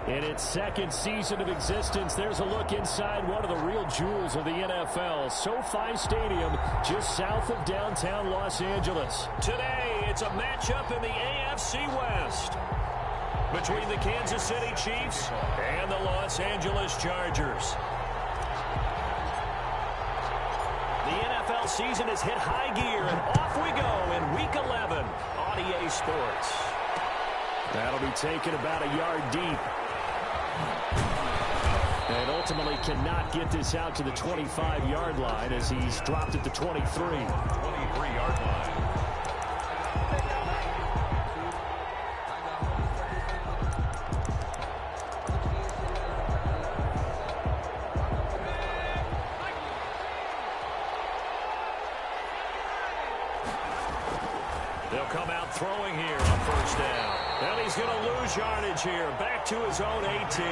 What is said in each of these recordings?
In its second season of existence, there's a look inside one of the real jewels of the NFL, SoFi Stadium, just south of downtown Los Angeles. Today, it's a matchup in the AFC West between the Kansas City Chiefs and the Los Angeles Chargers. The NFL season has hit high gear, and off we go in Week 11 on EA Sports. That'll be taken about a yard deep. And ultimately cannot get this out to the 25-yard line as he's dropped at the 23. 23-yard line. They'll come out throwing here on first down. And he's going to lose yardage here. Back to his own 18.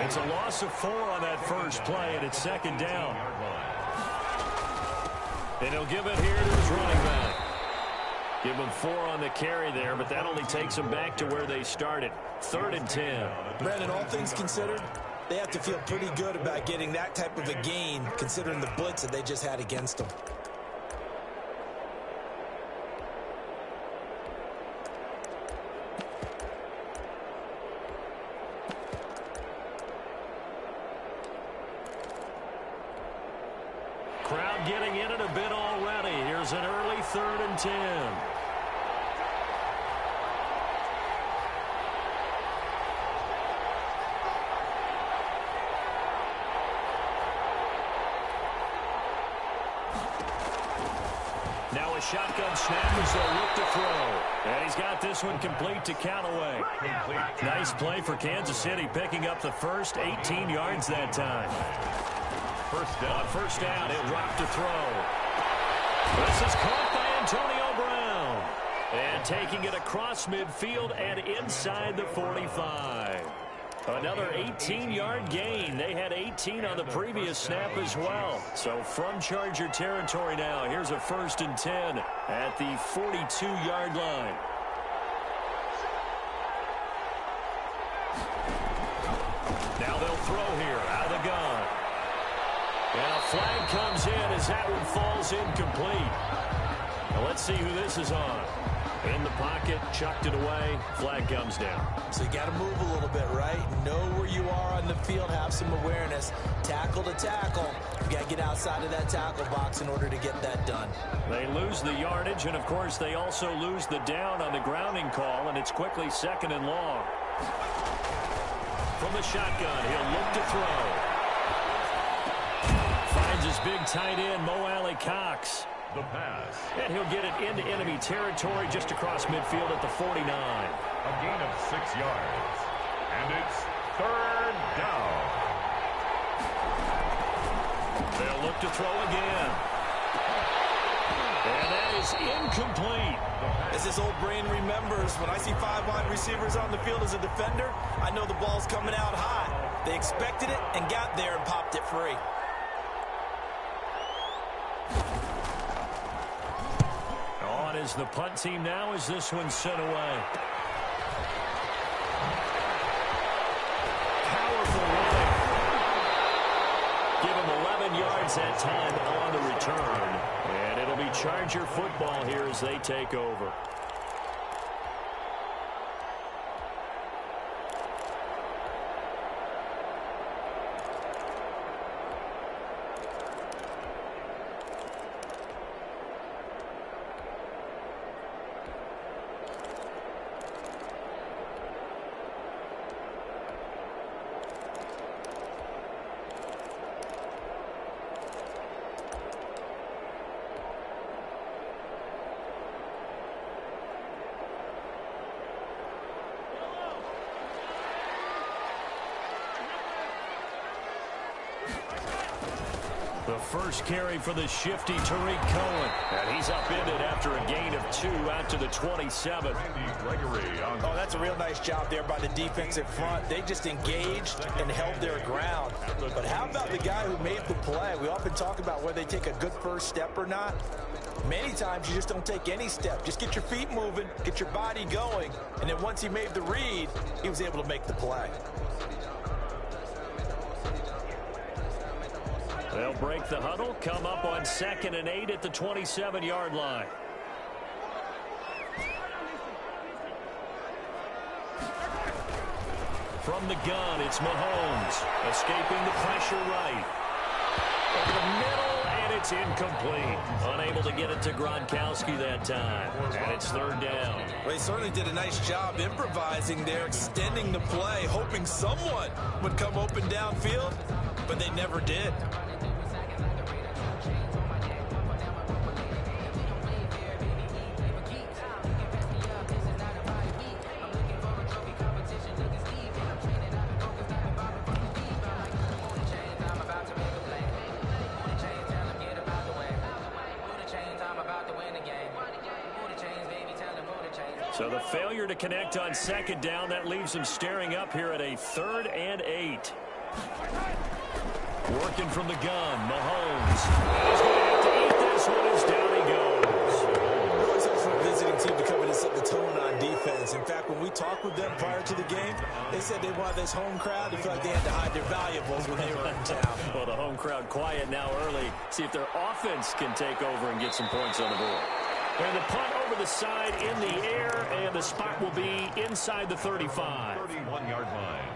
It's a loss of 4 on that first play, and it's second down. And he'll give it here to his running back. Give him 4 on the carry there, but that only takes them back to where they started. 3rd and 10. Brandon, all things considered, they have to feel pretty good about getting that type of a gain, considering the blitz that they just had against them. Crowd getting in it a bit already. Here's an early 3rd and 10. Now a shotgun snap as they look to throw. And he's got this one complete to Callaway. Nice play for Kansas City, picking up the first 18 yards that time. First down, he'll drop to throw. This is caught by Antonio Brown. And taking it across midfield and inside the 45. Another 18-yard gain. They had 18 on the previous snap as well. So from Charger territory now, here's a 1st and 10 at the 42-yard line. Now they'll throw here out of the gun. And a flag comes in as that one falls incomplete. Now let's see who this is on. In the pocket, chucked it away, flag comes down. So you got to move a little bit, right? Know where you are on the field, have some awareness. Tackle to tackle. You got to get outside of that tackle box in order to get that done. They lose the yardage, and of course they also lose the down on the grounding call, and it's quickly 2nd and long. From the shotgun, he'll look to throw. Finds his big tight end, Mo Alley-Cox. The pass. And he'll get it into enemy territory just across midfield at the 49. A gain of 6 yards. And it's 3rd down. They'll look to throw again. And that is incomplete. As this old brain remembers, when I see 5 wide receivers on the field as a defender, I know the ball's coming out high. They expected it and got there and popped it free. On is the punt team now as this one's sent away. Powerful running. Give him 11 yards that time on the return. And it'll be Charger football here as they take over. The first carry for the shifty Tariq Cohen. And he's upended after a gain of 2 out to the 27. Oh, that's a real nice job there by the defensive front. They just engaged and held their ground. But how about the guy who made the play? We often talk about whether they take a good first step or not. Many times you just don't take any step. Just get your feet moving, get your body going. And then once he made the read, he was able to make the play. They'll break the huddle, come up on 2nd and 8 at the 27-yard line. From the gun, it's Mahomes, escaping the pressure right. Over the middle, and it's incomplete. Unable to get it to Gronkowski that time. And it's 3rd down. Well, he certainly did a nice job improvising there, extending the play, hoping someone would come open downfield, but they never did. So the failure to connect on 2nd down, that leaves them staring up here at a 3rd and 8. Working from the gun, Mahomes. He's going to have to eat this one as down he goes. Always helps for a visiting team to come in and set the tone on defense. In fact, when we talked with them prior to the game, they said they wanted this home crowd to feel like they had to hide their valuables when they were in town. Well, the home crowd quiet now early. See if their offense can take over and get some points on the board. And the punt over the side in the air, and the spot will be inside the 35. 31-yard line.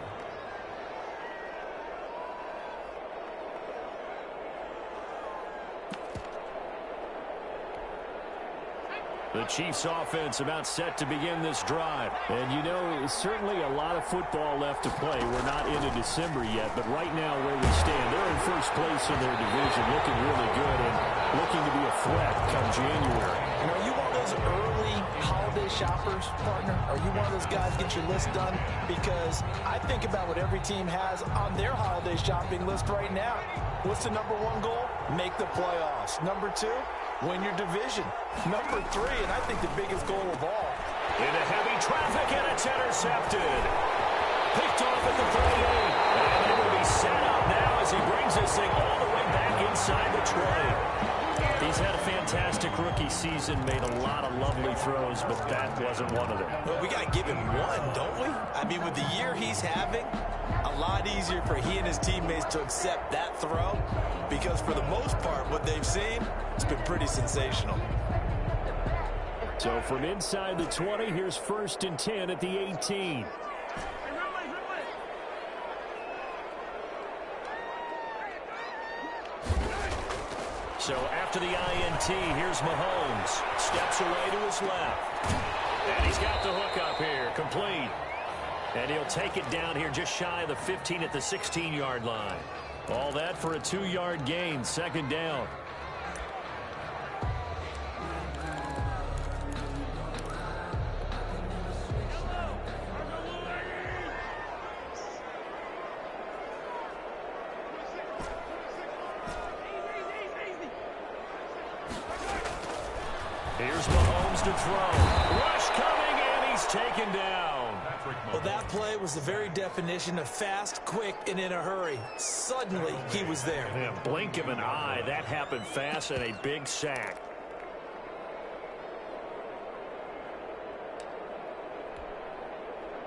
The Chiefs offense about set to begin this drive. And you know, certainly a lot of football left to play. We're not into December yet, but right now where we stand, they're in first place in their division, looking really good and looking to be a threat come January. And are you one of those early holiday shoppers, partner? Are you one of those guys get your list done? Because I think about what every team has on their holiday shopping list right now. What's the #1 goal? Make the playoffs. #2, win your division. #3, and I think the biggest goal of all. Into heavy traffic, and it's intercepted. Picked off at the 38. And it will be set up now as he brings this thing all the way back inside the 20. He's had a fantastic rookie season, made a lot of lovely throws, but that wasn't one of them. Well, we got to give him one, don't we? I mean, with the year he's having, a lot easier for he and his teammates to accept that throw because for the most part, what they've seen, it's been pretty sensational. So from inside the 20, here's 1st and 10 at the 18. So after the INT, here's Mahomes. Steps away to his left. And he's got the hook up here, complete. And he'll take it down here just shy of the 15 at the 16-yard line. All that for a 2-yard gain, 2nd down. Here's Mahomes to throw. Rush coming, and he's taken down. Well, that play was the very definition of fast, quick, and in a hurry. Suddenly, he was there. Yeah, blink of an eye. That happened fast, and a big sack.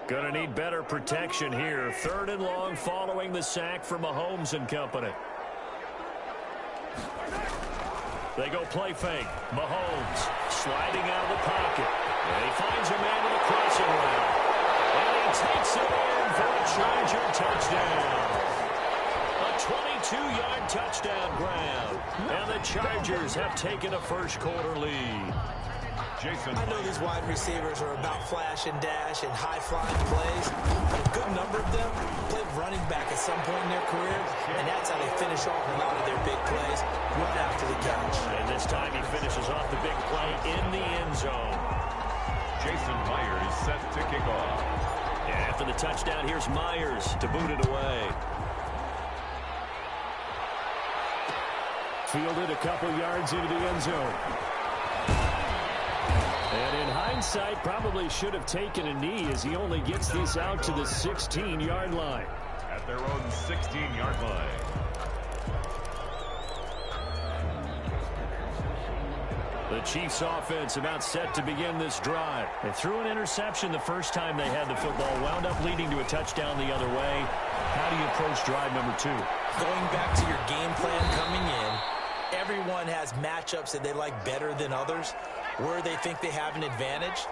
Gonna need better protection here. 3rd and long following the sack for Mahomes and company. They go play fake. Mahomes sliding out of the pocket. And he finds a man with a crossing route. And he takes it in for a Charger touchdown. A 22-yard touchdown grab. And the Chargers have taken a first-quarter lead. I know these wide receivers are about flash and dash and high-flying plays, but a good number of them played running back at some point in their career, and that's how they finish off a lot of their big plays, run after the catch. And this time he finishes off the big play in the end zone. Jason Myers set to kick off. And after the touchdown, here's Myers to boot it away. Fielded a couple yards into the end zone. And in hindsight, probably should have taken a knee as he only gets this out to the 16-yard line. At their own 16-yard line. The Chiefs offense about set to begin this drive. They threw an interception the first time they had the football, wound up leading to a touchdown the other way. How do you approach drive number 2? Going back to your game plan coming in, everyone has matchups that they like better than others. Where they think they have an advantage,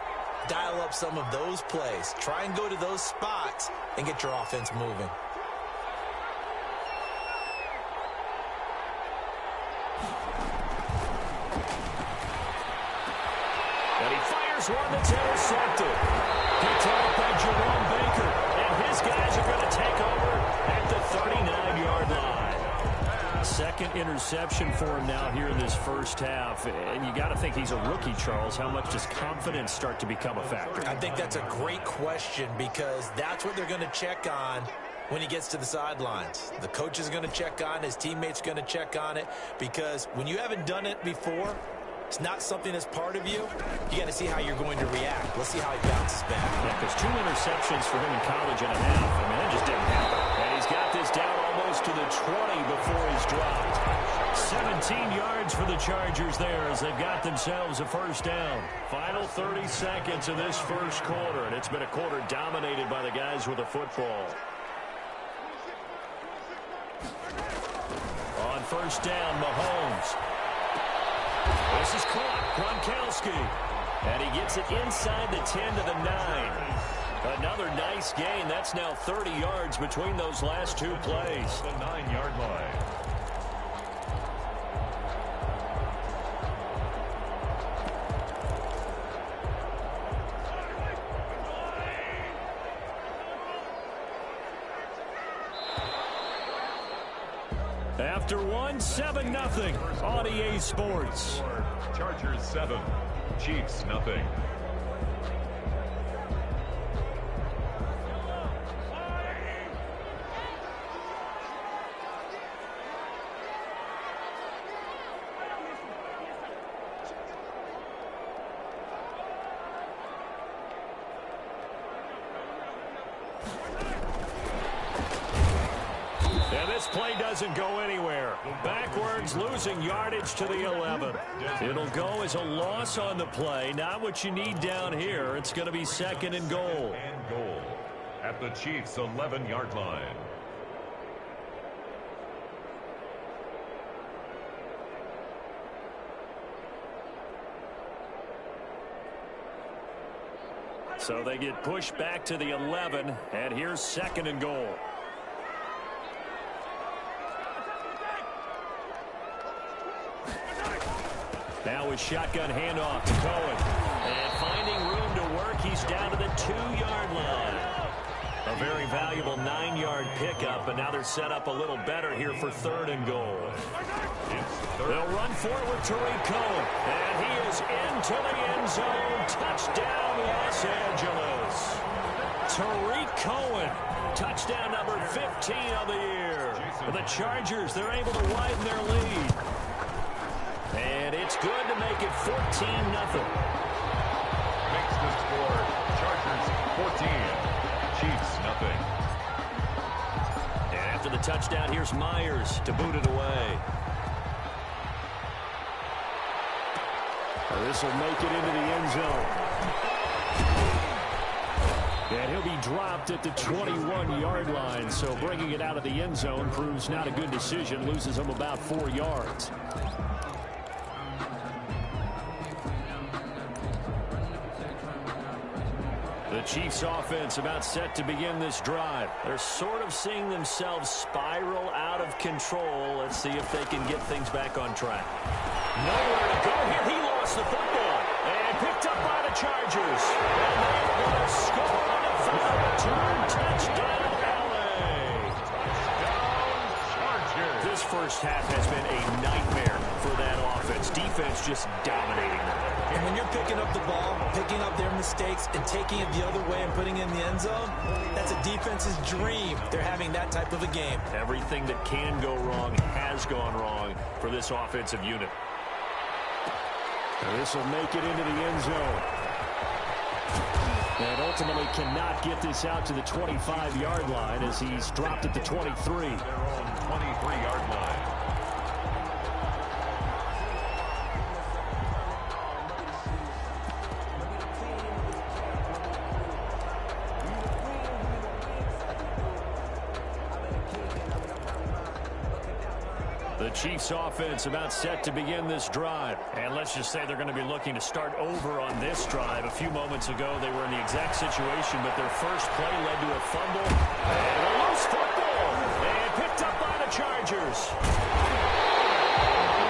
dial up some of those plays. Try and go to those spots and get your offense moving. And he fires one that's intercepted. Picked off by Jerome Baker. And his guys are going to take over at the 39-yard line. Second interception for him now here in this first half. And you got to think he's a rookie, Charles. How much does confidence start to become a factor? I think that's a great question because that's what they're going to check on when he gets to the sidelines. The coach is going to check on, his teammates going to check on it, because when you haven't done it before, it's not something that's part of you. You got to see how you're going to react. Let's see how he bounces back. Yeah, because 2 interceptions for him in college and a half. I mean, that just didn't happen. And he's got this down almost to the 20 before he's dropped. 17 yards for the Chargers there as they've got themselves a first down. Final 30 seconds of this first quarter, and it's been a quarter dominated by the guys with the football. On first down, Mahomes. This is caught. Gronkowski. And he gets it inside the 10 to the 9. Another nice gain. That's now 30 yards between those last 2 plays. The 9-yard line. After 7-0 on EA Sports. Chargers 7, Chiefs nothing. This play doesn't go anywhere. Backwards, losing yardage to the 11. It'll go as a loss on the play. Not what you need down here. It's going to be 2nd and goal. And goal at the Chiefs' 11-yard line. So they get pushed back to the 11, and here's 2nd and goal. Now with shotgun handoff to Cohen. And finding room to work, he's down to the 2-yard line. A very valuable 9-yard pickup, but now they're set up a little better here for 3rd and goal. They'll run forward Tariq Cohen. And he is into the end zone. Touchdown, Los Angeles. Tariq Cohen, touchdown number 15 of the year. For the Chargers, they're able to widen their lead. And it's good to make it 14-0. Makes the score. Chargers 14, Chiefs nothing. And after the touchdown, here's Myers to boot it away. This will make it into the end zone. And he'll be dropped at the 21-yard line. So bringing it out of the end zone proves not a good decision. Loses him about 4 yards. The Chiefs offense about set to begin this drive. They're sort of seeing themselves spiral out of control. Let's see if they can get things back on track. Nowhere to go here. He lost the football. And picked up by the Chargers. And they're going to score on the final return. Touchdown, LA. Touchdown, Chargers. This first half has been a nightmare for that offense. offense. Defense just dominating them. And when you're picking up the ball, picking up their mistakes, and taking it the other way and putting it in the end zone, that's a defense's dream. They're having that type of a game. Everything that can go wrong has gone wrong for this offensive unit. This will make it into the end zone. And ultimately cannot get this out to the 25-yard line as he's dropped at the 23. Their own 23-yard line. The Chiefs offense about set to begin this drive. And let's just say they're going to be looking to start over on this drive. A few moments ago, they were in the exact situation, but their first play led to a fumble. And a loose football. And picked up by the Chargers.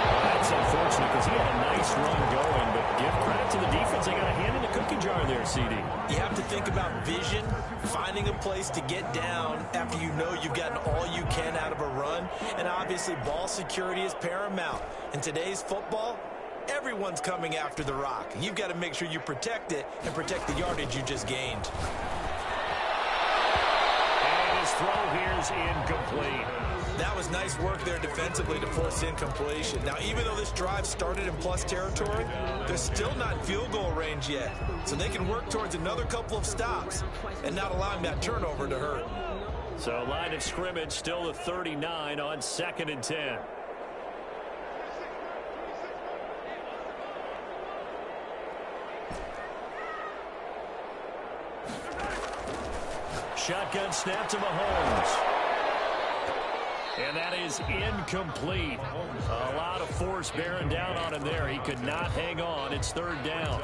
Well, that's unfortunate because he had a nice run going, but give credit to the defense. They got a hand in the cookie jar there, CD. You have to think about vision, finding a place to get down after you know you've gotten all you can out of a run. And obviously, ball security is paramount. In today's football, everyone's coming after the rock. You've got to make sure you protect it and protect the yardage you just gained. And his throw here's incomplete. That was nice work there defensively to force incompletion. Now, even though this drive started in plus territory, they're still not in field goal range yet. So they can work towards another couple of stops and not allowing that turnover to hurt. So line of scrimmage still at 39 on 2nd and 10. Shotgun snap to Mahomes. And that is incomplete. A lot of force bearing down on him there. He could not hang on. It's 3rd down.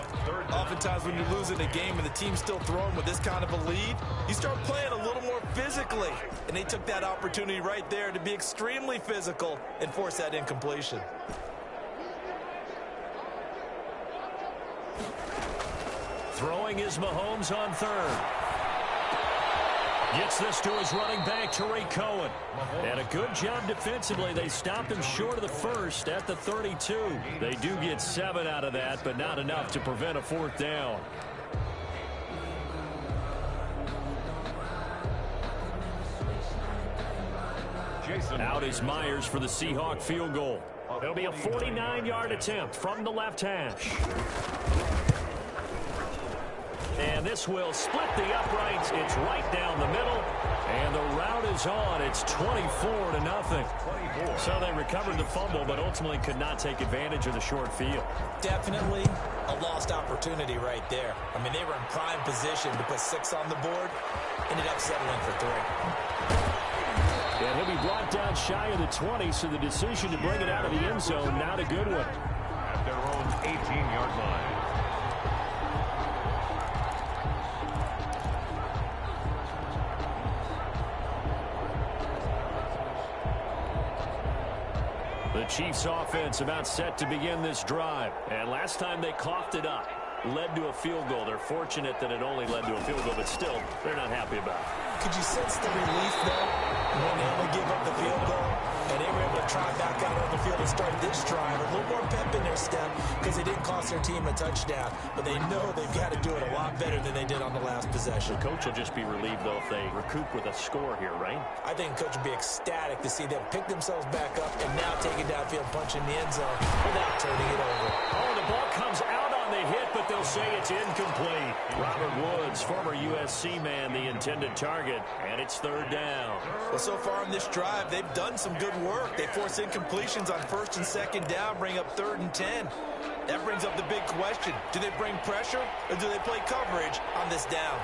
Oftentimes when you're losing a game and the team's still throwing with this kind of a lead, you start playing a little more physically. And they took that opportunity right there to be extremely physical and force that incompletion. Throwing is Mahomes on 3rd. Gets this to his running back, Tariq Cohen. And a good job defensively. They stopped him short of the first at the 32. They do get 7 out of that, but not enough to prevent a 4th down. Out is Myers for the Seahawk field goal. It'll be a 49-yard attempt from the left hash. And this will split the uprights. It's right down the middle. And the route is on. It's 24-0. So they recovered the fumble, but ultimately could not take advantage of the short field. Definitely a lost opportunity right there. I mean, they were in prime position to put 6 on the board. Ended up settling for 3. And he'll be brought down shy of the 20, so the decision to bring it out of the end zone, not a good one. At their own 18-yard line. The Chiefs offense about set to begin this drive. And last time they coughed it up, led to a field goal. They're fortunate that it only led to a field goal, but still, they're not happy about it. Could you sense the relief, though, when they only give up the field goal and they were able to try back out on the field and start this drive? A little more pep in their step because they didn't cost their team a touchdown. But they know they've got to do it a lot better than they did on the last possession. The coach will just be relieved, though, if they recoup with a score here, right? I think the coach will be ecstatic to see them pick themselves back up and now take it downfield, punch in the end zone without turning it over. Oh, the ball comes out on the hit, but they'll say it's incomplete. Robert Woods, former USC man, the intended target, and it's 3rd down. Well, so far in this drive, they've done some good work. They force incompletions on 1st and 2nd down, bring up 3rd and 10. That brings up the big question. Do they bring pressure or do they play coverage on this down?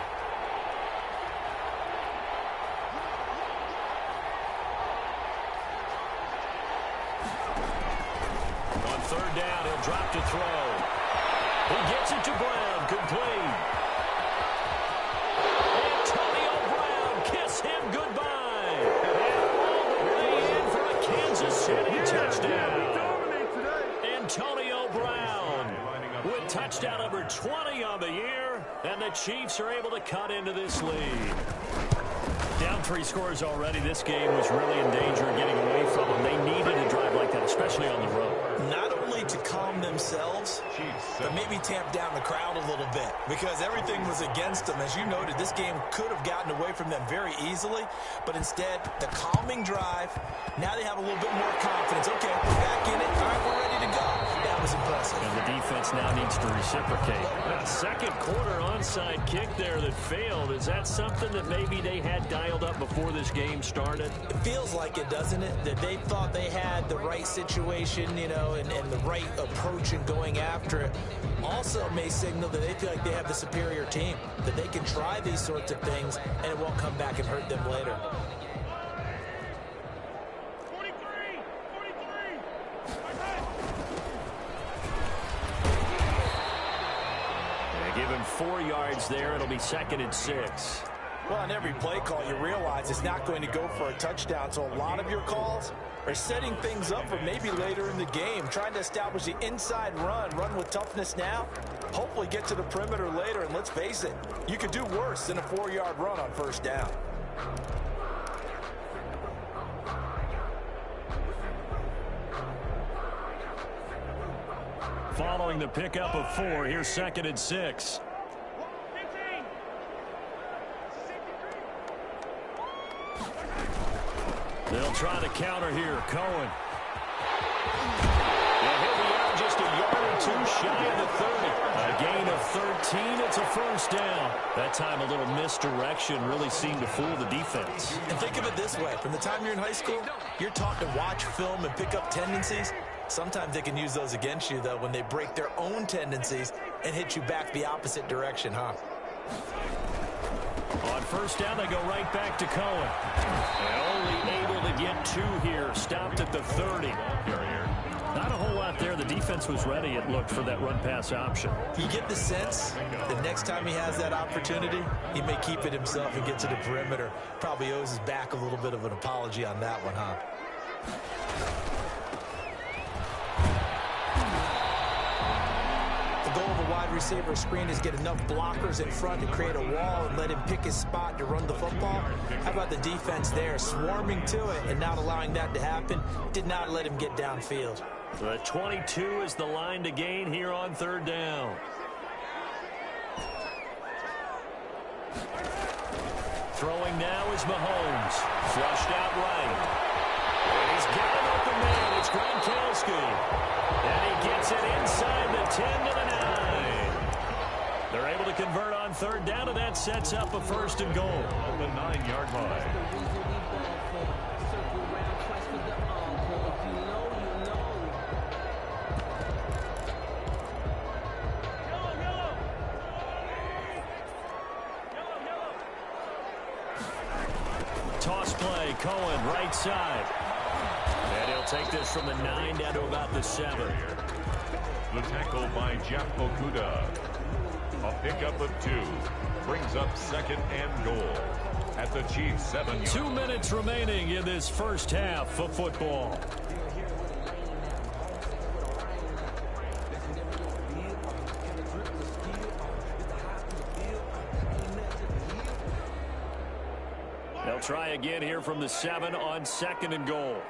On 3rd down, he'll drop to throw. He gets it to Brown, complete. Antonio Brown, kiss him goodbye. And all the way in for a Kansas City touchdown. Antonio Brown with touchdown number 20 on the year, and the Chiefs are able to cut into this lead. Down 3 scores already. This game was really in danger of getting away from them. They needed a drive like that, especially on the road. Not only hopefully to calm themselves, but maybe tamp down the crowd a little bit because everything was against them. As you noted, this game could have gotten away from them very easily, but instead, the calming drive, now they have a little bit more confidence. Okay, we're back in it. All right, we're ready to go. That was impressive. And the defense now needs to reciprocate. A second quarter onside kick there that failed. Is that something that maybe they had dialed up before this game started? It feels like it, doesn't it? That they thought they had the right situation, you know, and the right approach in going after it. Also may signal that they feel like they have the superior team, that they can try these sorts of things and it won't come back and hurt them later. 43. They give him 4 yards there. It'll be 2nd and 6. Well, on every play call, you realize it's not going to go for a touchdown, so a lot of your calls are setting things up for maybe later in the game, trying to establish the inside run with toughness now, hopefully get to the perimeter later, and let's face it, you could do worse than a 4-yard run on first down. Following the pickup of 4, here's 2nd and 6. They'll try to counter here. Cohen. And he'll be out just a yard or 2 shy of the 30. A gain of 13. It's a first down. That time a little misdirection really seemed to fool the defense. And think of it this way. From the time you're in high school, you're taught to watch film and pick up tendencies. Sometimes they can use those against you, though, when they break their own tendencies and hit you back the opposite direction, huh? On first down, they go right back to Cohen. And only able to get 2 here. Stopped at the 30. Not a whole lot there. The defense was ready, it looked, for that run-pass option. You get the sense the next time he has that opportunity, he may keep it himself and get to the perimeter. Probably owes his back a little bit of an apology on that one, huh? The goal of a wide receiver screen is get enough blockers in front to create a wall and let him pick his spot to run the football. How about the defense there, swarming to it and not allowing that to happen? Did not let him get downfield. The 22 is the line to gain here on 3rd down. Throwing now is Mahomes. Flushed out right. And he's got an open man. It's Gronkowski. And he gets it inside the 10 to the 9. They're able to convert on 3rd down, and that sets up a 1st and goal. On the 9-yard line. Toss play, Cohen, right side. And he'll take this from the 9 down to about the 7. The tackle by Jeff Okuda. A pickup of 2. Brings up 2nd and goal at the Chiefs' 7. 2 minutes remaining in this first half of football. They'll try again here from the 7 on 2nd and goal.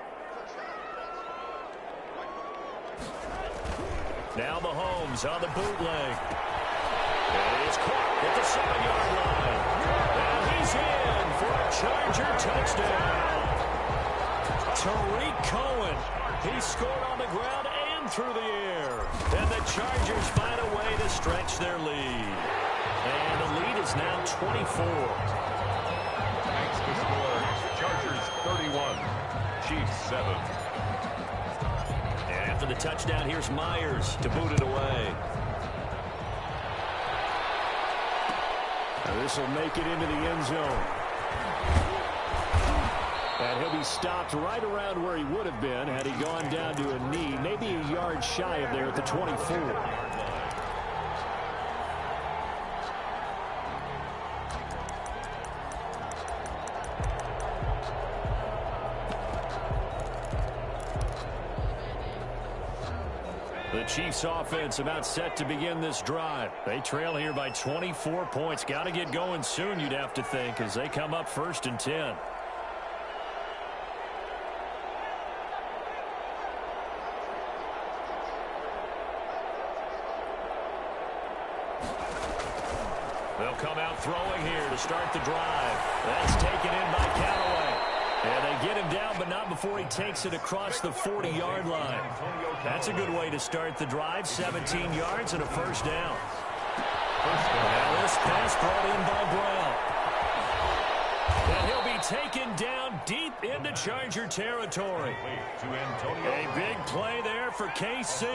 Now Mahomes on the bootleg. And he's caught at the 7-yard line. And he's in for a Charger touchdown. Tariq Cohen. He scored on the ground and through the air. And the Chargers find a way to stretch their lead. And the lead is now 24. Thanks to score. Chargers 31. Chiefs 7. And after the touchdown, here's Myers to boot it away. This will make it into the end zone. And he'll be stopped right around where he would have been had he gone down to a knee, maybe a yard shy of there at the 24. The Chiefs offense about set to begin this drive. They trail here by 24 points. Got to get going soon, you'd have to think, as they come up 1st and 10. come out throwing here to start the drive. That's taken in by Callaway. And they get him down, but not before he takes it across the 40-yard line. That's a good way to start the drive. 17 yards and a first down. Now this pass brought in by Brown. And he'll be taken down deep into Charger territory. A big play there for KC.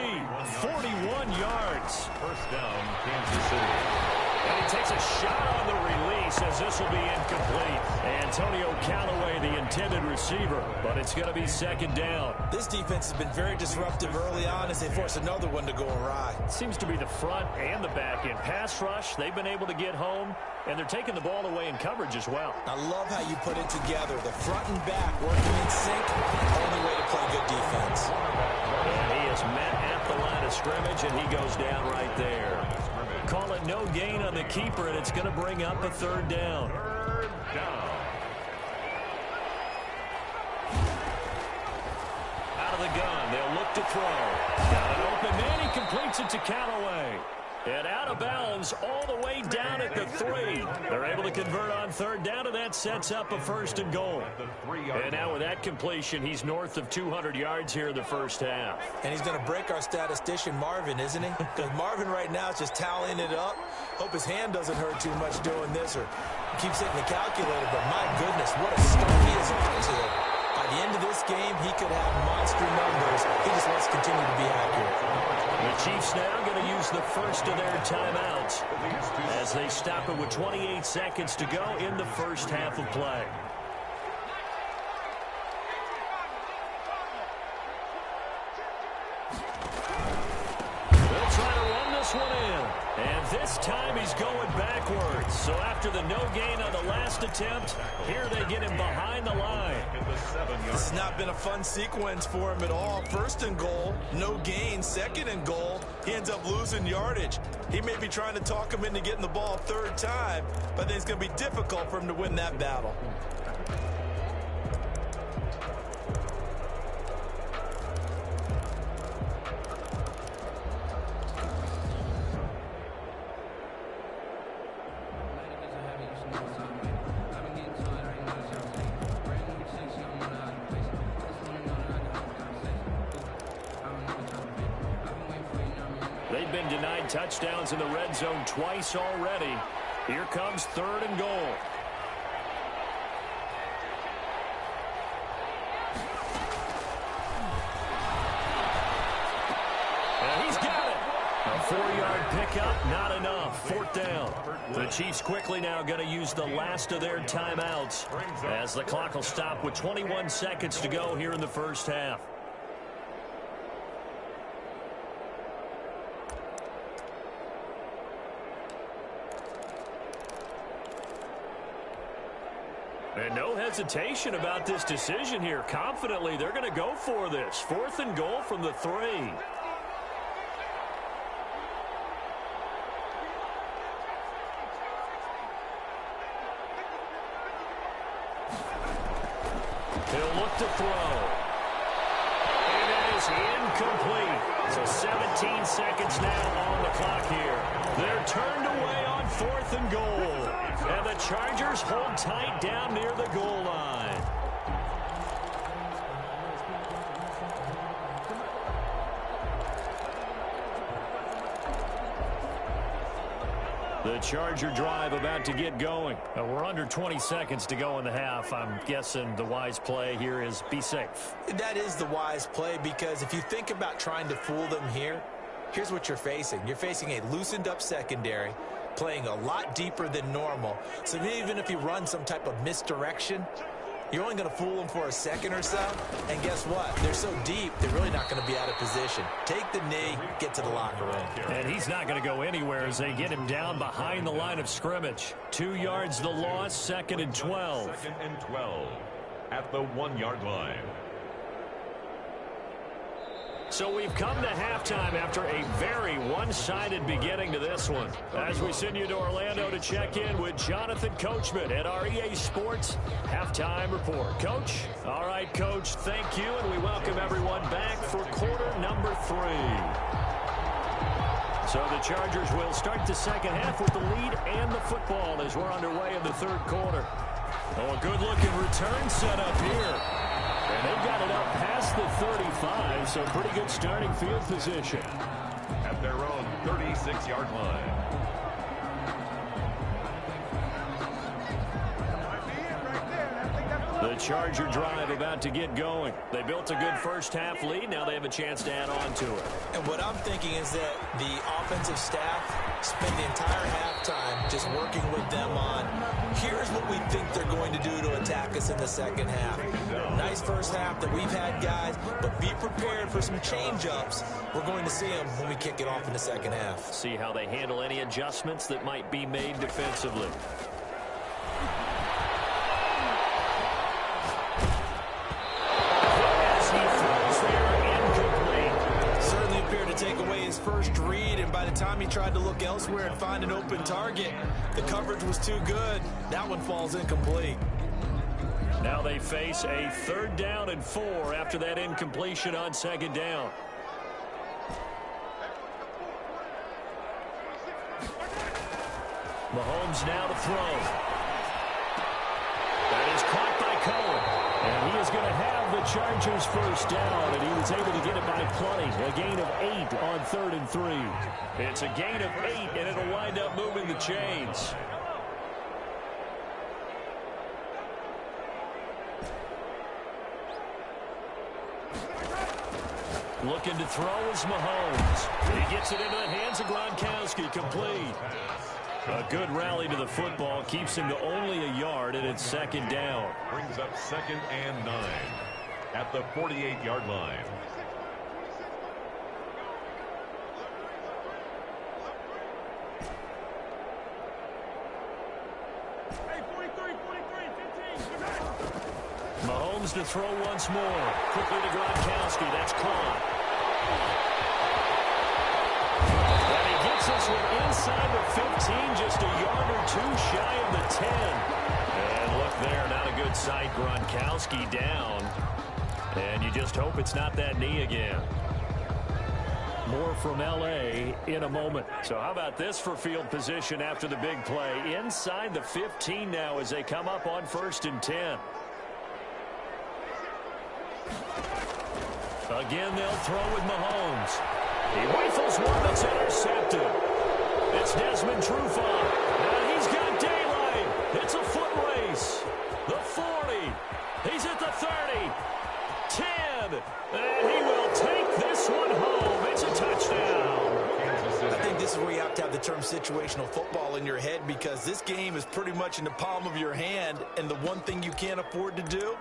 41 yards. First down, Kansas City. And he takes a shot on the release as this will be incomplete. Antonio Callaway, the intended receiver, but it's going to be second down. This defense has been very disruptive early on as they force another one to go awry. Seems to be the front and the back end. Pass rush, they've been able to get home, and they're taking the ball away in coverage as well. I love how you put it together. The front and back working in sync, only way to play good defense. And he is met at the line of scrimmage, and he goes down right there. Call it no gain on the keeper, and it's going to bring up a third down. Third down. Out of the gun, they'll look to throw. Got an open man, he completes it to Callaway. And out of bounds all the way down at the 3. They're able to convert on third down, and that sets up a first and goal. And now with that completion, he's north of 200 yards here in the first half. And he's going to break our statistician, Marvin, isn't he? Because Marvin right now is just tallying it up. Hope his hand doesn't hurt too much doing this or keeps hitting the calculator. But my goodness, what a start he is off to. By the end of this game, he could have monster numbers. He just wants to continue to be accurate. The Chiefs now going to use the first of their timeouts as they stop it with 28 seconds to go in the first half of play. They'll try to run this one in. And this time he's going backwards. So after the no gain on the last attempt, here they get him behind the line. This has not been a fun sequence for him at all. First and goal, no gain. Second and goal, he ends up losing yardage. He may be trying to talk him into getting the ball third time, but I think it's going to be difficult for him to win that battle. They've been denied touchdowns in the red zone twice already. Here comes third and goal. And he's got it. A 4-yard pickup, not enough. Fourth down. The Chiefs quickly now going to use the last of their timeouts as the clock will stop with 21 seconds to go here in the first half. And no hesitation about this decision here. Confidently, they're going to go for this. Fourth and goal from the 3. He'll look to throw. And that is incomplete. So 17 seconds now on the clock here. They're turned away on fourth and goal. And the Chargers hold tight down near the goal line. The Charger drive about to get going. We're under 20 seconds to go in the half. I'm guessing the wise play here is be safe. That is the wise play, because if you think about trying to fool them here, here's what you're facing. You're facing a loosened up secondary, playing a lot deeper than normal. So even if you run some type of misdirection, you're only going to fool them for a second or so. And guess what? They're so deep, they're really not going to be out of position. Take the knee, get to the locker room. And he's not going to go anywhere as they get him down behind the line of scrimmage. 2 yards the loss, second and 12. Second and 12 at the 1-yard line. So we've come to halftime after a very one-sided beginning to this one. As we send you to Orlando to check in with Jonathan Coachman at our EA Sports Halftime Report. Coach? All right, Coach, thank you, and we welcome everyone back for quarter number 3. So the Chargers will start the second half with the lead and the football as we're underway in the third quarter. Oh, a good-looking return set up here. And they've got it up past the 35, so pretty good starting field position. At their own 36-yard line. The Charger drive about to get going. They built a good first-half lead. Now they have a chance to add on to it. And what I'm thinking is that the offensive staff spend the entire halftime just working with them on, here's what we think they're going to do to attack us in the second half. Nice first half that we've had, guys, but be prepared for some change-ups. We're going to see them when we kick it off in the second half. See how they handle any adjustments that might be made defensively. Take away his first read, and by the time he tried to look elsewhere and find an open target, the coverage was too good. That one falls incomplete. Now they face a 3rd down and 4 after that incompletion on 2nd down. Mahomes now to throw. That is caught by Cohen. And he is going to have the Chargers first down, and he was able to get it by plenty. A gain of 8 on 3rd and 3. It's a gain of 8, and it'll wind up moving the chains. Looking to throw is Mahomes. He gets it into the hands of Gronkowski, complete. A good rally to the football keeps him to only a yard, and it's 2nd down. Brings up 2nd and 9 at the 48-yard line. Mahomes to throw once more. Quickly to Gronkowski. That's caught. This one inside the 15, just a yard or 2 shy of the 10. And look there, not a good sight. Gronkowski down. And you just hope it's not that knee again. More from L.A. in a moment. So how about this for field position after the big play? Inside the 15 now as they come up on 1st and 10. Again, they'll throw with Mahomes. He rifles one that's intercepted. It's Desmond Trufant. And he's got daylight. It's a foot race. The 40. He's at the 30. 10. And he will take this one home. It's a touchdown. I think this is where you have to have the term situational football in your head, because this game is pretty much in the palm of your hand, and the one thing you can't afford to do,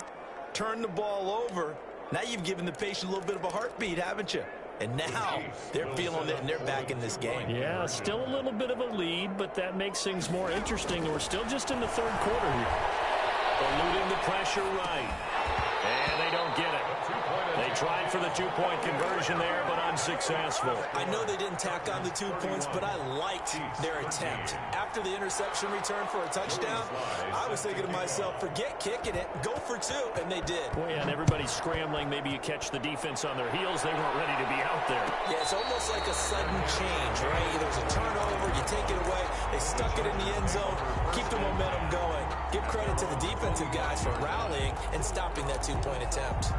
turn the ball over. Now you've given the patient a little bit of a heartbeat, haven't you? And now they're feeling it, and they're back in this game. Yeah, still a little bit of a lead, but that makes things more interesting. We're still just in the 3rd quarter here. Eluding the pressure right. And they don't get it. They tried for the 2-point conversion there, but unsuccessful. I know they didn't tack on the 2 points, but I liked their attempt. After the interception return for a touchdown, I was thinking to myself, forget kicking it, go for 2, and they did. Boy, and everybody's scrambling. Maybe you catch the defense on their heels. They weren't ready to be out there. Yeah, it's almost like a sudden change, right? There's a turnover, you take it away, they stuck it in the end zone, keep the momentum going. Give credit to the defensive guys for rallying and stopping that 2-point attempt.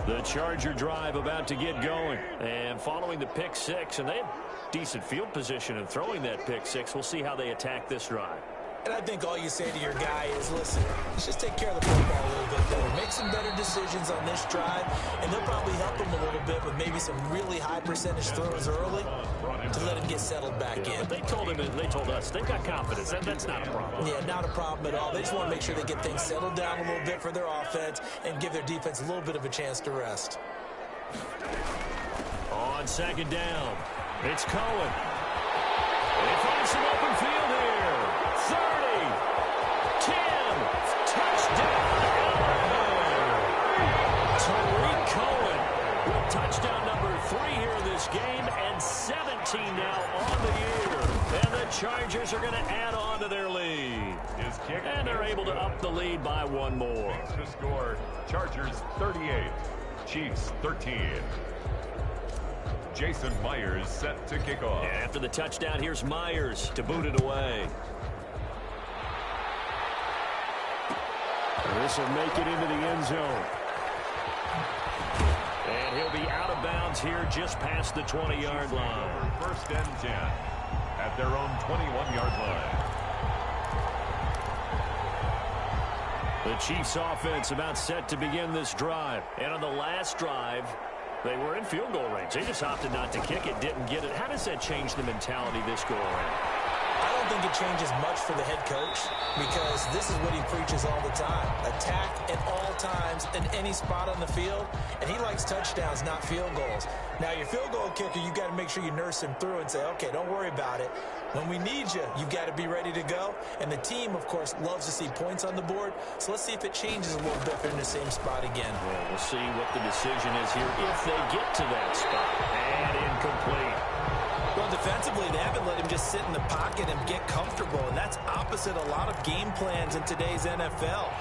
The Charger drive about to get going. And following the pick 6, and they have decent field position in throwing that pick 6. We'll see how they attack this drive. And I think all you say to your guy is, listen, let's just take care of the football a little bit better. Make some better decisions on this drive, and they'll probably help him a little bit with maybe some really high percentage throws early to let him get settled back in. But they told him, and they told us, they've got confidence. That's not a problem. Yeah, not a problem at all. They just want to make sure they get things settled down a little bit for their offense and give their defense a little bit of a chance to rest. On 2nd down, it's Cohen. They find some open field here. 30, 10, touchdown, Tariq Cohen with touchdown number 3 here in this game, and 17 now on the year. And the Chargers are going to add on to their lead. And they're able to up the lead by 1 more. Extra score, Chargers 38, Chiefs 13. Jason Myers set to kick off. And after the touchdown, here's Myers to boot it away. This will make it into the end zone. And he'll be out of bounds here just past the 20-yard line. First and 10 at their own 21-yard line. The Chiefs offense about set to begin this drive. And on the last drive, they were in field goal range. They just opted not to kick it, didn't get it. How does that change the mentality this go around? I don't think it changes much for the head coach because this is what he preaches all the time. Attack at all times in any spot on the field, and he likes touchdowns, not field goals. Now, your field goal kicker, you got to make sure you nurse him through and say, okay, don't worry about it. When we need you, you've got to be ready to go. And the team, of course, loves to see points on the board. So let's see if it changes a little bit if they're in the same spot again. Well, we'll see what the decision is here if they get to that spot. And incomplete. Well, defensively, they haven't let him just sit in the pocket and get comfortable, and that's opposite a lot of game plans in today's NFL.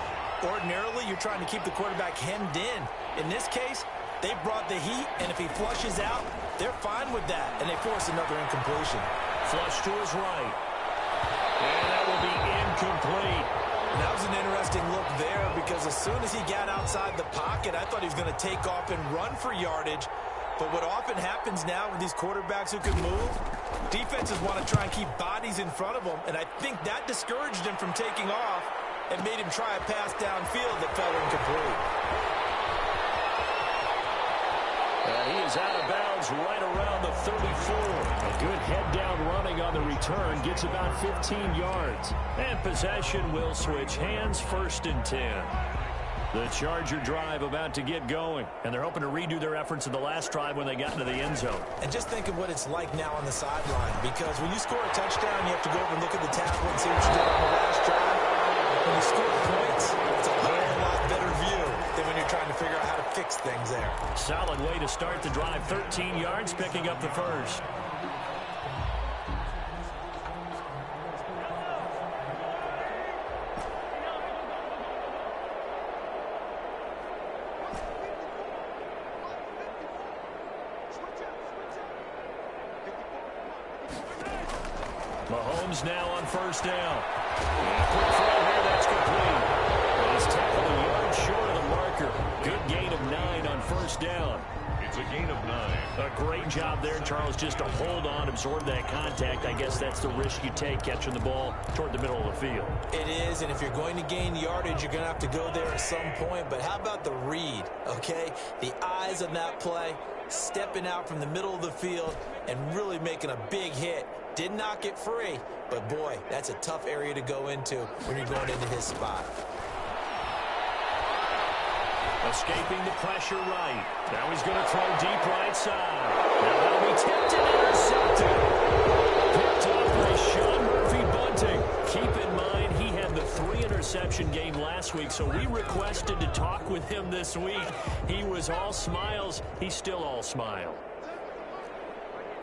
Ordinarily, you're trying to keep the quarterback hemmed in. In this case, they brought the heat, and if he flushes out, they're fine with that, and they force another incompletion. Flush to his right. And that will be incomplete. And that was an interesting look there because as soon as he got outside the pocket, I thought he was going to take off and run for yardage. But what often happens now with these quarterbacks who can move, defenses want to try and keep bodies in front of them, and I think that discouraged him from taking off and made him try a pass downfield that fell incomplete. And he is out of bounds right around the 34. A good head-down running on the return gets about 15 yards. And possession will switch hands, 1st and 10. The Charger drive about to get going, and they're hoping to redo their efforts in the last drive when they got into the end zone. And just think of what it's like now on the sideline, because when you score a touchdown, you have to go over and look at the tablet and see what you did on the last drive. When you score points, it's a whole lot better view than when you're trying to figure out how to fix things there. Solid way to start the drive, 13 yards, picking up the first. Mahomes now on 1st down. And quick throw here, that's complete. And he's tackled a yard short of the marker. Good gain of 9 on 1st down. It's a gain of 9. A great job there, Charles, just to hold on, absorb that contact. I guess that's the risk you take catching the ball toward the middle of the field. It is, and if you're going to gain yardage, you're going to have to go there at some point. But how about the read, okay? The eyes on that play, stepping out from the middle of the field and really making a big hit. Did not get free, but boy, that's a tough area to go into when you're going into his spot. Escaping the pressure right. Now he's going to throw deep right side. Now that'll be tipped and intercepted. Picked up by Sean Murphy Bunting. Keep in mind, he had the 3-interception game last week, so we requested to talk with him this week. He was all smiles. He's still all smile.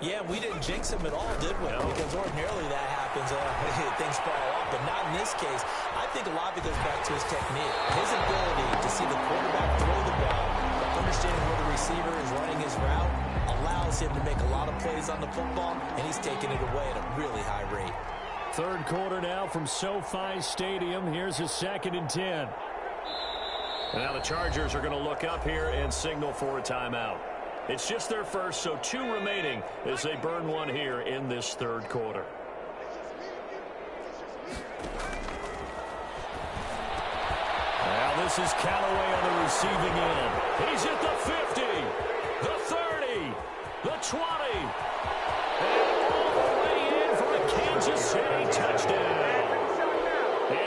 Yeah, we didn't jinx him at all, did we? No. Because ordinarily that happens. Things fall off, but not in this case. I think a lot of it goes back to his technique. His ability to see the quarterback throw the ball, understanding where the receiver is running his route, allows him to make a lot of plays on the football, and he's taking it away at a really high rate. 3rd quarter now from SoFi Stadium. Here's a 2nd and 10. Now the Chargers are going to look up here and signal for a timeout. It's just their first, so 2 remaining as they burn one here in this 3rd quarter. Now this is Callaway on the receiving end. He's at the 50, the 30, the 20, and all the way in for a Kansas City touchdown.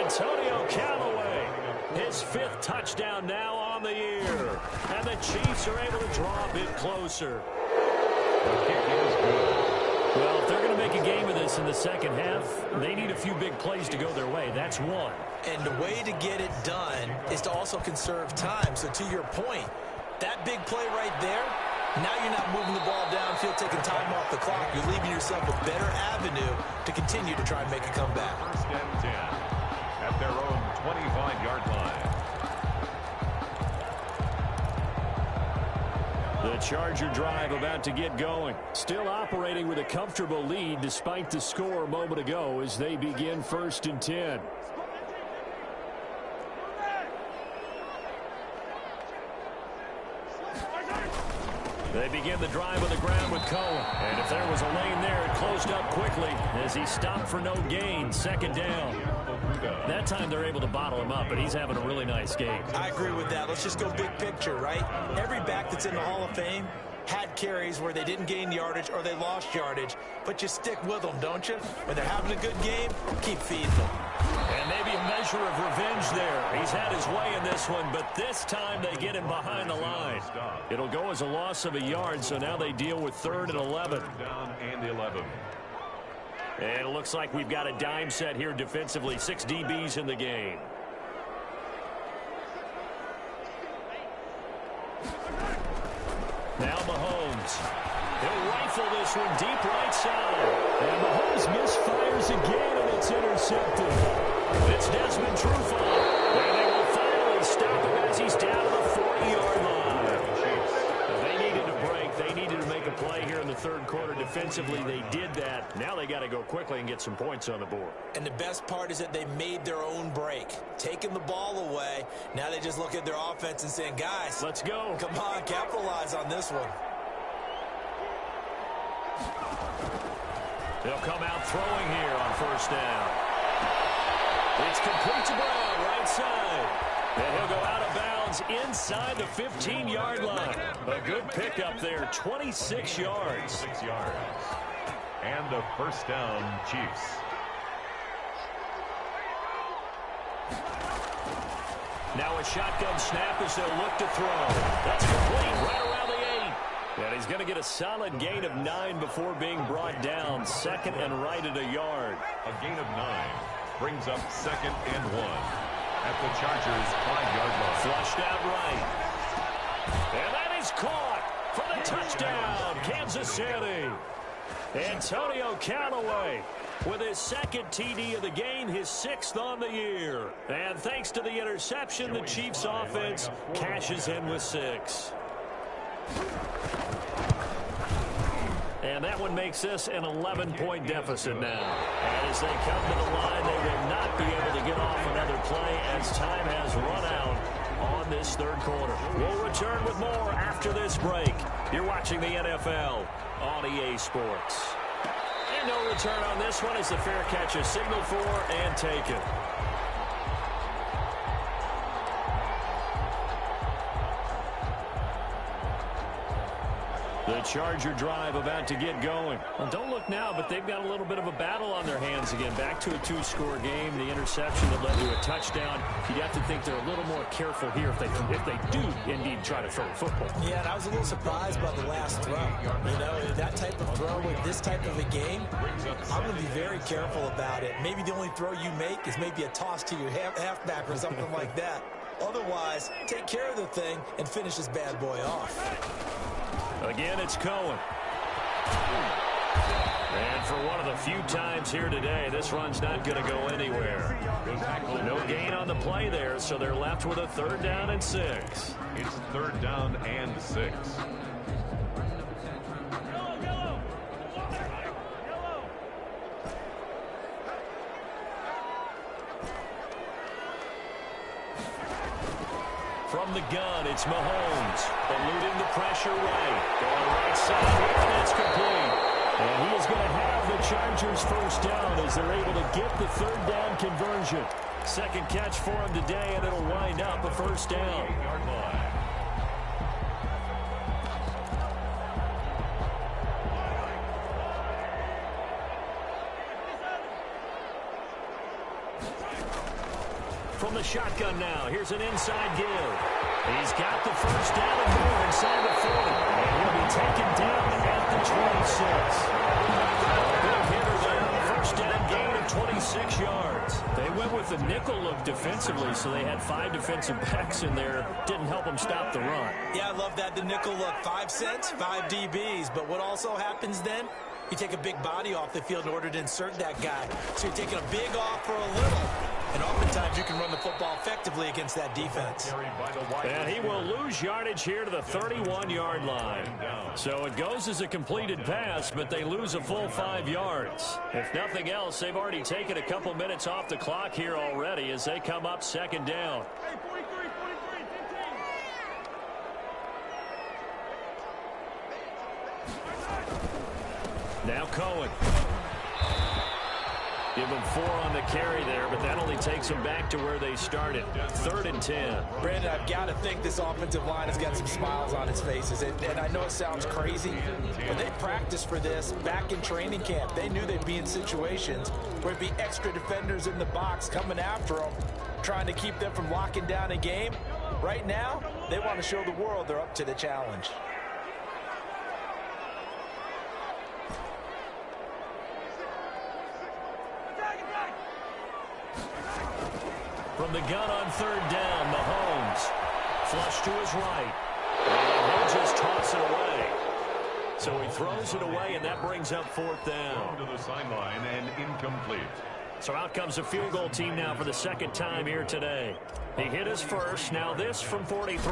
Antonio Callaway, his 5th touchdown now on the year. And the Chiefs are able to draw a bit closer. The kick is good. Well, if they're going to make a game of this in the second half, they need a few big plays to go their way. That's one. And the way to get it done is to also conserve time. So to your point, that big play right there, now you're not moving the ball downfield, taking time off the clock. You're leaving yourself a better avenue to continue to try and make a comeback. 1st and 10 at their own 25-yard line. The Charger drive about to get going. Still operating with a comfortable lead despite the score a moment ago as they begin 1st and 10. They begin the drive on the ground with Cohen. And if there was a lane there, it closed up quickly as he stopped for no gain. 2nd down. That time they're able to bottle him up, but he's having a really nice game. I agree with that. Let's just go big picture, right? Every back that's in the Hall of Fame had carries where they didn't gain yardage or they lost yardage, but you stick with them, don't you? When they're having a good game, keep feeding them. And maybe a measure of revenge there. He's had his way in this one, but this time they get him behind the line. It'll go as a loss of a yard, so now they deal with 3rd and 11. Down and 11. And it looks like we've got a dime set here defensively. 6 DBs in the game. Now Mahomes. He'll rifle this one deep right side. And Mahomes misfires again, and it's intercepted. It's Desmond Trufant. And they will finally stop him as he's down to the 40-yard line. They needed a break. They needed to make a play here in the 3rd quarter. Defensively, they did that. Now they got to go quickly and get some points on the board. And the best part is that they made their own break. Taking the ball away. Now they just look at their offense and saying, guys, let's go. Come on, capitalize on this one. They'll come out throwing here on 1st down. It's complete to Brown, right side. And he'll go out of bounds inside the 15-yard line. A good pickup there, 26 yards. 6 yards. And a 1st down, Chiefs. Now a shotgun snap as they'll look to throw. That's complete right around the 8. And he's going to get a solid gain of 9 before being brought down. 2nd and right at a yard. A gain of 9 brings up 2nd and 1 at the Chargers' 5-yard line. Flushed out right. And that is caught for the touchdown, Kansas City. Antonio Callaway with his 2nd TD of the game, his 6th on the year. And thanks to the interception, the Chiefs offense cashes in with 6. And that one makes this an 11-point deficit now. And as they come to the line, they will not be able to get off another play as time has run out on this 3rd quarter. We'll return with more after this break. You're watching the NFL on EA Sports. And no return on this one as the fair catch is signaled for and taken. The Charger drive about to get going. Well, don't look now, but they've got a little bit of a battle on their hands again. Back to a 2-score game. The interception that led to a touchdown. You'd have to think they're a little more careful here if they do indeed try to throw the football. Yeah, and I was a little surprised by the last throw. You know, that type of throw with this type of a game, I'm going to be very careful about it. Maybe the only throw you make is maybe a toss to your halfback or something like that. Otherwise, take care of the thing and finish this bad boy off. Again, it's Cohen. And for one of the few times here today, this run's not going to go anywhere. No gain on the play there, so they're left with a 3rd down and 6. It's 3rd down and 6. From the gun, it's Mahomes. Eluding the pressure right. Going right side, and it's complete. And he is going to have the Chargers 1st down as they're able to get the 3rd down conversion. 2nd catch for him today, and it'll wind up a 1st down. From the shotgun now, here's an inside give. He's got the 1st down and more inside the 40. And he'll be taken down at the 26. Big hitter there. 1st down gain of 26 yards. They went with the nickel look defensively, so they had 5 defensive backs in there. Didn't help them stop the run. Yeah, I love that, the nickel look. 5 cents, 5 DBs. But what also happens then? You take a big body off the field in order to insert that guy. So you're taking a big off for a little. And oftentimes you can run the football effectively against that defense. And he will lose yardage here to the 31-yard line. So it goes as a completed pass, but they lose a full 5 yards. If nothing else, they've already taken a couple minutes off the clock here already as they come up second down. Now Cohen. Give them 4 on the carry there, but that only takes them back to where they started. 3rd and 10. Brandon, I've got to think this offensive line has got some smiles on its faces. And I know it sounds crazy, but they practiced for this back in training camp. They knew they'd be in situations where there'd be extra defenders in the box coming after them, trying to keep them from locking down a game. Right now, they want to show the world they're up to the challenge. From the gun on 3rd down, Mahomes. Flush to his right. And he'll just toss it away. So he throws it away, and that brings up 4th down. To the sideline and incomplete. So out comes a field goal team now for the 2nd time here today. He hit his first. Now this from 43.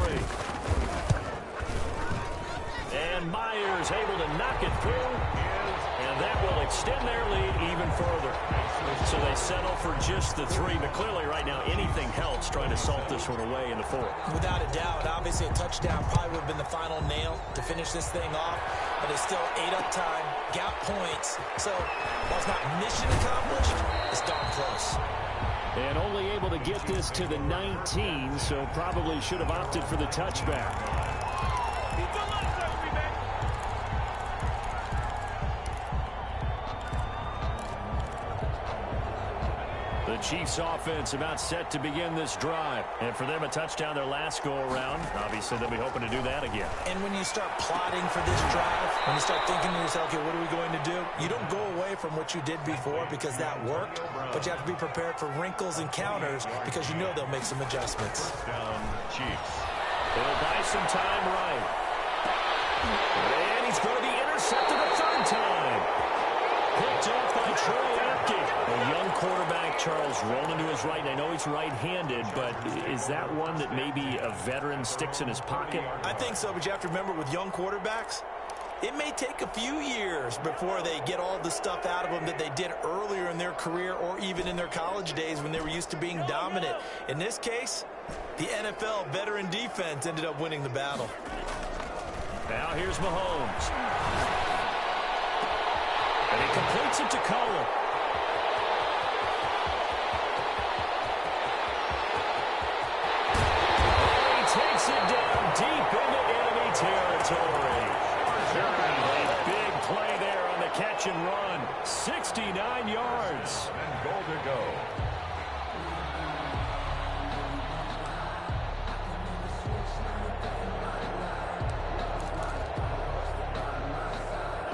And Myers able to knock it through. And that will extend their lead even further. So they settle for just the 3. But clearly right now anything helps trying to salt this one away in the 4th. Without a doubt, obviously a touchdown probably would have been the final nail to finish this thing off. But it's still 8 up time, got points. So while it's not mission accomplished, it's darn close. And only able to get this to the 19, so probably should have opted for the touchback. The Chiefs offense about set to begin this drive. And for them, a touchdown their last go-around. Obviously, they'll be hoping to do that again. And when you start plotting for this drive, when you start thinking to yourself, okay, what are we going to do? You don't go away from what you did before because that worked, but you have to be prepared for wrinkles and counters because you know they'll make some adjustments. Down Chiefs. They'll buy some time right. And he's going to be intercepted a 3rd time. Picked off by Troy Apke. A young quarterback, Charles, rolling to his right. And I know he's right-handed, but is that one that maybe a veteran sticks in his pocket? I think so, but you have to remember with young quarterbacks, it may take a few years before they get all the stuff out of them that they did earlier in their career or even in their college days when they were used to being dominant. In this case, the NFL veteran defense ended up winning the battle. Now here's Mahomes. And he completes it to Cohen. He takes it down deep into enemy territory. A big play there on the catch and run. 69 yards. And goal to go.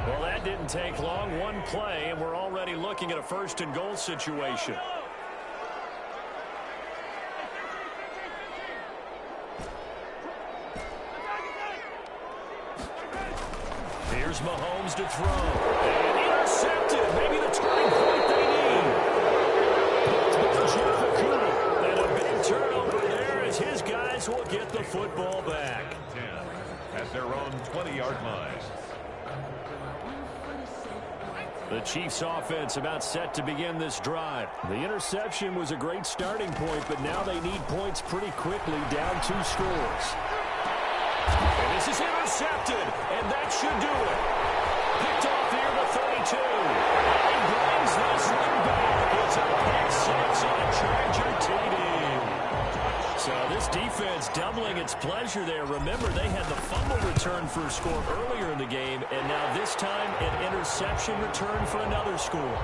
Well, that didn't take long. One play, and we're already looking at a 1st and goal situation. Here's Mahomes to throw. And intercepted. Maybe the turning point they need. Jeff Okudah. And a big turnover there as his guys will get the football back. 10 at their own 20-yard line. The Chiefs offense about set to begin this drive. The interception was a great starting point, but now they need points pretty quickly, down 2 scores. And this is intercepted, and that should do it. Picked off here to 32. And he brings this one back. It's a pick 6 and a Charger TD. So this defense doubling its pleasure there. Remember, they had the fumble return for a score earlier in the game, and now this time an interception return for another score.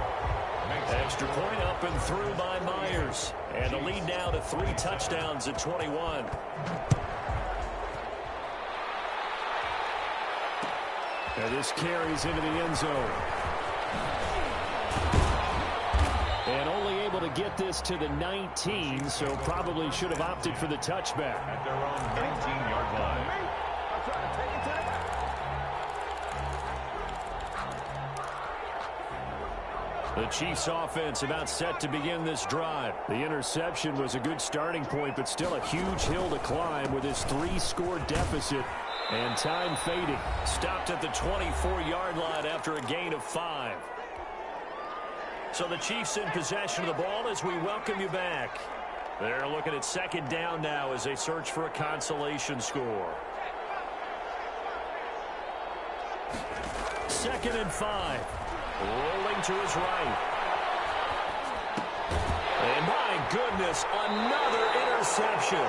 Extra point up and through by Myers. And the lead now to 3 touchdowns at 21. And this carries into the end zone. And only able to get this to the 19, so probably should have opted for the touchback. At their own 19-yard line. The Chiefs offense about set to begin this drive. The interception was a good starting point, but still a huge hill to climb with his 3-score deficit. And time fading. Stopped at the 24-yard line after a gain of 5. So the Chiefs in possession of the ball as we welcome you back. They're looking at second down now as they search for a consolation score. 2nd and 5. Rolling to his right. And my goodness, another interception.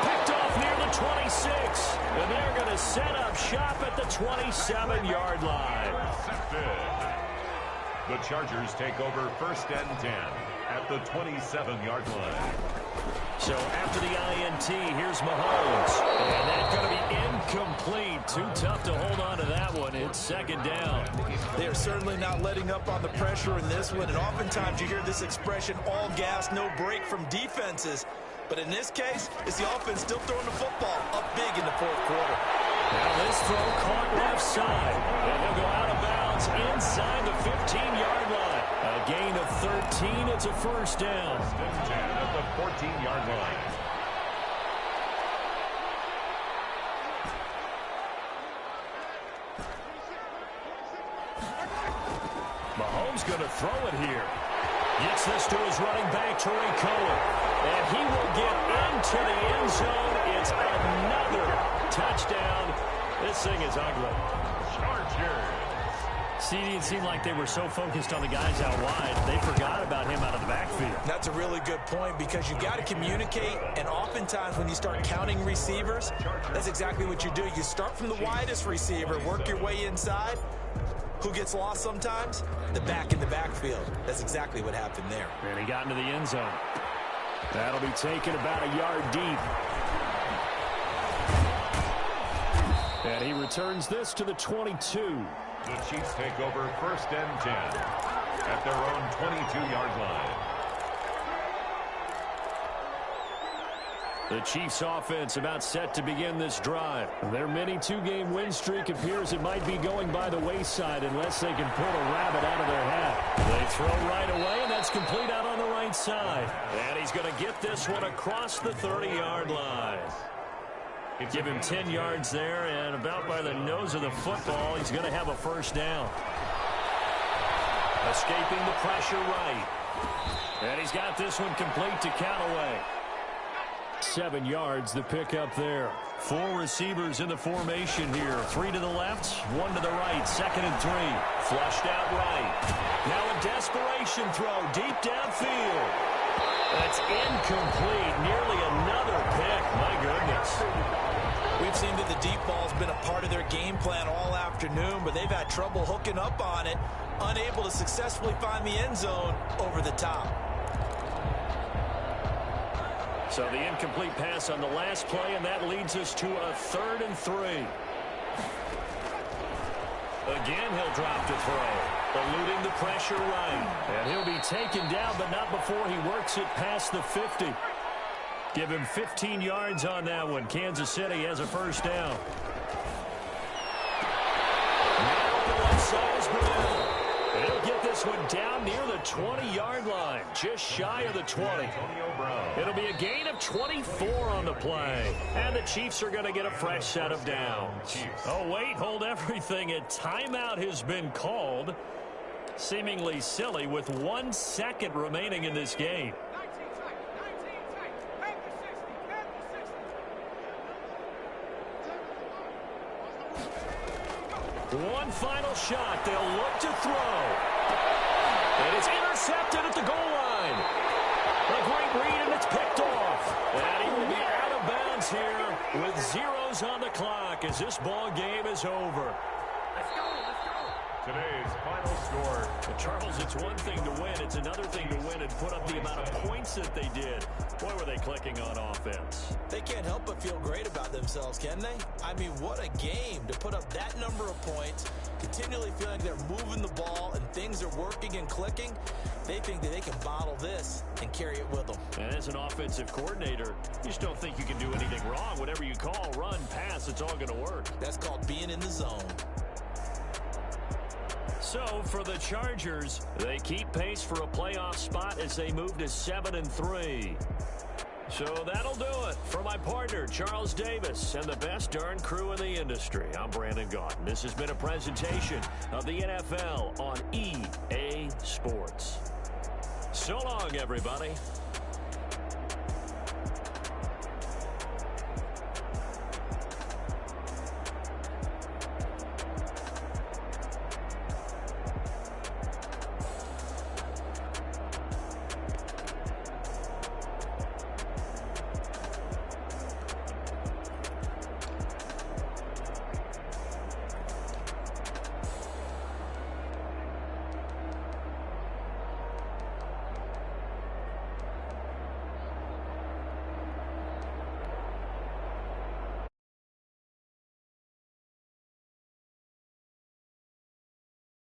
Picked off near the 26. And they're going to set up shop at the 27-yard line. The Chargers take over 1st and 10 at the 27-yard line. So after the INT, here's Mahomes. And that's going to be incomplete. Too tough to hold on to that one. It's 2nd down. They are certainly not letting up on the pressure in this one. And oftentimes you hear this expression, all gas, no break from defenses. But in this case, it's the offense still throwing the football up big in the 4th quarter. Now this throw caught left side. And he'll go out of bounds inside the 15-yard line. A gain of 13. It's a 1st down. 10 at the 14-yard line. Mahomes going to throw it here. Gets this to his running back, Tariq Cohen. And he will get into the end zone. It's another touchdown. This thing is ugly. Chargers. See, it seemed like they were so focused on the guys out wide, they forgot about him out of the backfield. That's a really good point because you got to communicate, and oftentimes when you start counting receivers, that's exactly what you do. You start from the widest receiver, work your way inside. Who gets lost sometimes? The back in the backfield. That's exactly what happened there. And he got into the end zone. That'll be taken about a yard deep. And he returns this to the 22. The Chiefs take over 1st and 10 at their own 22-yard line. The Chiefs offense about set to begin this drive. Their mini 2-game win streak appears it might be going by the wayside unless they can pull a rabbit out of their hat. They throw right away, and that's complete out on the right side. And he's going to get this one across the 30-yard line. Give him 10 yards there, and about by the nose of the football, he's going to have a 1st down. Escaping the pressure right. And he's got this one complete to Callaway. 7 yards, the pickup there. 4 receivers in the formation here. 3 to the left, 1 to the right. 2nd and 3. Flushed out right. Now a desperation throw deep downfield. That's incomplete. Nearly another pick. My goodness. We've seen that the deep ball's been a part of their game plan all afternoon, but they've had trouble hooking up on it, unable to successfully find the end zone over the top. So the incomplete pass on the last play, and that leads us to a 3rd and 3. Again, he'll drop to throw, eluding the pressure right. And he'll be taken down, but not before he works it past the 50. Give him 15 yards on that one. Kansas City has a 1st down. Now the left side is Brown. He'll get this one down near the 20-yard line, just shy of the 20. It'll be a gain of 24 on the play. And the Chiefs are going to get a fresh set of downs. Oh, wait, hold everything. A timeout has been called. Seemingly silly with 1 second remaining in this game. One final shot. They'll look to throw. And it's intercepted at the goal line. A great read, and it's picked off. And he will be out of bounds here with zeros on the clock as this ball game is over. Today's final score. Well, Charles, it's one thing to win. It's another thing to win and put up the amount of points that they did. Boy, were they clicking on offense. They can't help but feel great about themselves, can they? I mean, what a game to put up that number of points, continually feeling they're moving the ball and things are working and clicking. They think that they can bottle this and carry it with them. And as an offensive coordinator, you just don't think you can do anything wrong. Whatever you call, run, pass, it's all going to work. That's called being in the zone. So for the Chargers, they keep pace for a playoff spot as they move to 7-3. So that'll do it. For my partner, Charles Davis, and the best darn crew in the industry, I'm Brandon Gaudin. This has been a presentation of the NFL on EA Sports. So long, everybody.